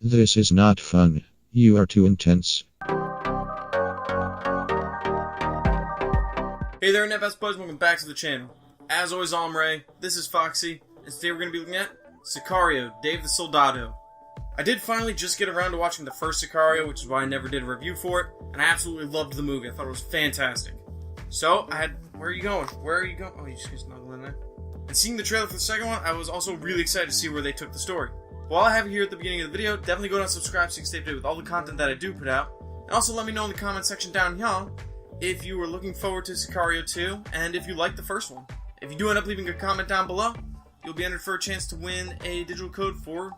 This is not fun. You are too intense. Hey there, Net Best Buds, welcome back to the channel. As always, I'm Ray, this is Foxy, and today we're going to be looking at Sicario, Dave the Soldado. I did finally just get around to watching the first Sicario, which is why I never did a review for it, and I absolutely loved the movie. I thought it was fantastic. So, where are you going? Oh, you just snuggle in there. And seeing the trailer for the second one, I was also really excited to see where they took the story. While I have it here at the beginning of the video, definitely go down and subscribe so you can stay up to date with all the content that I do put out. And also let me know in the comment section down here if you were looking forward to Sicario 2, and if you liked the first one. If you do end up leaving a comment down below, you'll be entered for a chance to win a digital code for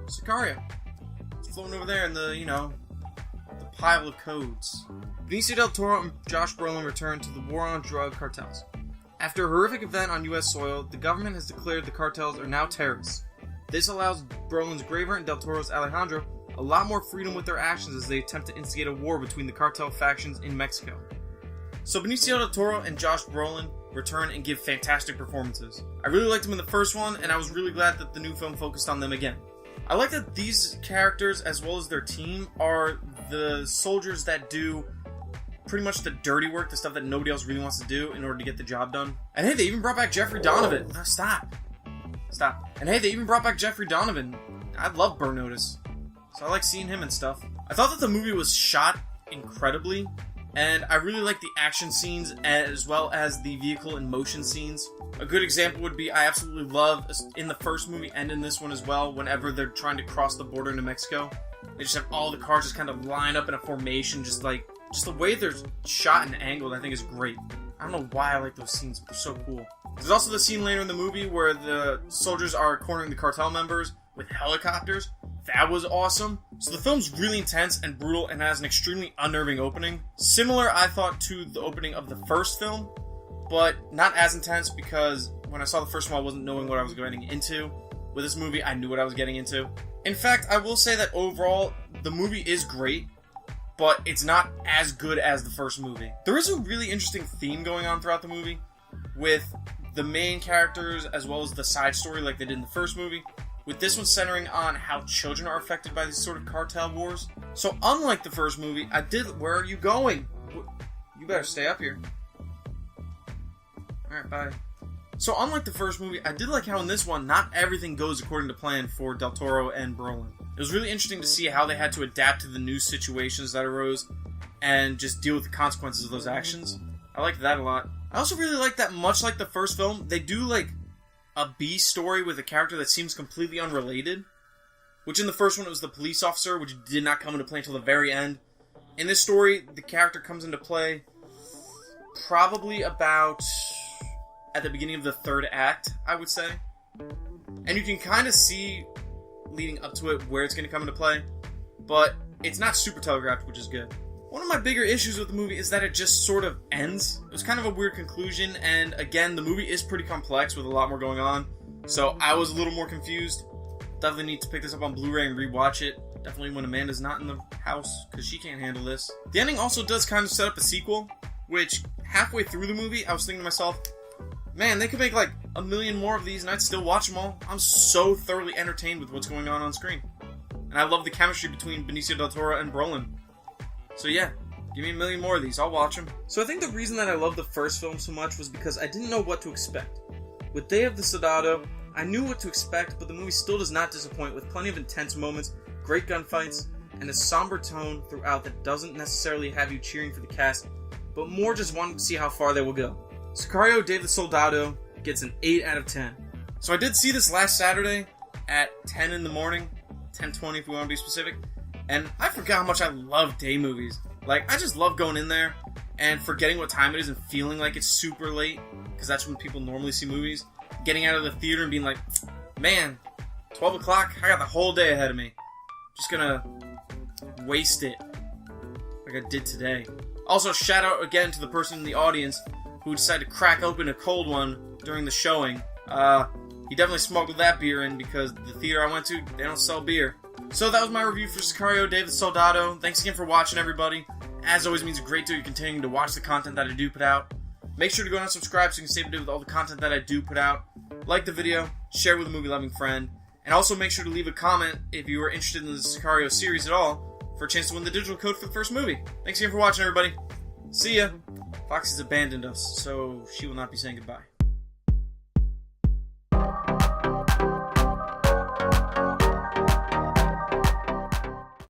Sicario. It's floating over there in the, the pile of codes. Benicio del Toro and Josh Brolin return to the war on drug cartels. After a horrific event on U.S. soil, the government has declared the cartels are now terrorists. This allows Brolin's Graver and del Toro's Alejandro a lot more freedom with their actions as they attempt to instigate a war between the cartel factions in Mexico. So Benicio del Toro and Josh Brolin return and give fantastic performances. I really liked them in the first one, and I was really glad that the new film focused on them again. I like that these characters, as well as their team, are the soldiers that do pretty much the dirty work, the stuff that nobody else really wants to do in order to get the job done. And hey, they even brought back Jeffrey Donovan. Oh, stop. And hey, they even brought back Jeffrey Donovan. I love Burn Notice, so I like seeing him and stuff. I thought that the movie was shot incredibly, and I really like the action scenes as well as the vehicle in motion scenes. A good example would be, I absolutely love, in the first movie and in this one as well, whenever they're trying to cross the border into Mexico, they just have all the cars just kind of line up in a formation, just the way they're shot and angled, I think is great. I don't know why I like those scenes, but they're so cool. There's also the scene later in the movie where the soldiers are cornering the cartel members with helicopters. That was awesome. So the film's really intense and brutal and has an extremely unnerving opening. Similar, I thought, to the opening of the first film, but not as intense because when I saw the first one, I wasn't knowing what I was getting into. With this movie, I knew what I was getting into. In fact, I will say that overall, the movie is great, but it's not as good as the first movie. There is a really interesting theme going on throughout the movie with the main characters as well as the side story like they did in the first movie, with this one centering on how children are affected by these sort of cartel wars. So unlike the first movie, where are you going? You better stay up here. Alright, bye. So unlike the first movie, I did like how in this one, not everything goes according to plan for Del Toro and Brolin. It was really interesting to see how they had to adapt to the new situations that arose and just deal with the consequences of those actions. I liked that a lot. I also really like that, much like the first film, they do like a B story with a character that seems completely unrelated. Which in the first one it was the police officer, which did not come into play until the very end. In this story, the character comes into play probably about at the beginning of the third act, I would say. And you can kind of see leading up to it where it's going to come into play, but it's not super telegraphed, which is good. One of my bigger issues with the movie is that it just sort of ends. It was kind of a weird conclusion, and again, the movie is pretty complex with a lot more going on, so I was a little more confused. Definitely need to pick this up on Blu-ray and rewatch it. Definitely when Amanda's not in the house, because she can't handle this. The ending also does kind of set up a sequel, which halfway through the movie, I was thinking to myself, man, they could make like a million more of these and I'd still watch them all. I'm so thoroughly entertained with what's going on screen. And I love the chemistry between Benicio del Toro and Brolin. So yeah, give me a million more of these, I'll watch them. So I think the reason that I loved the first film so much was because I didn't know what to expect. With Day of the Soldado, I knew what to expect, but the movie still does not disappoint with plenty of intense moments, great gunfights, and a somber tone throughout that doesn't necessarily have you cheering for the cast, but more just wanting to see how far they will go. Sicario, Dave the Soldado gets an 8 out of 10. So I did see this last Saturday at 10 in the morning, 10:20 if we want to be specific, and I forgot how much I love day movies. Like, I just love going in there and forgetting what time it is and feeling like it's super late, because that's when people normally see movies. Getting out of the theater and being like, man, 12 o'clock, I got the whole day ahead of me. Just gonna waste it like I did today. Also, shout out again to the person in the audience who decided to crack open a cold one during the showing. He definitely smuggled that beer in because the theater I went to, they don't sell beer. So that was my review for Sicario, Dave the Soldado. Thanks again for watching, everybody. As always, it means a great deal you're continuing to watch the content that I do put out. Make sure to go and subscribe so you can stay up to date with all the content that I do put out. Like the video, share with a movie-loving friend, And also make sure to leave a comment if you are interested in the Sicario series at all for a chance to win the digital code for the first movie. Thanks again for watching, everybody. See ya. Foxy's abandoned us, so she will not be saying goodbye.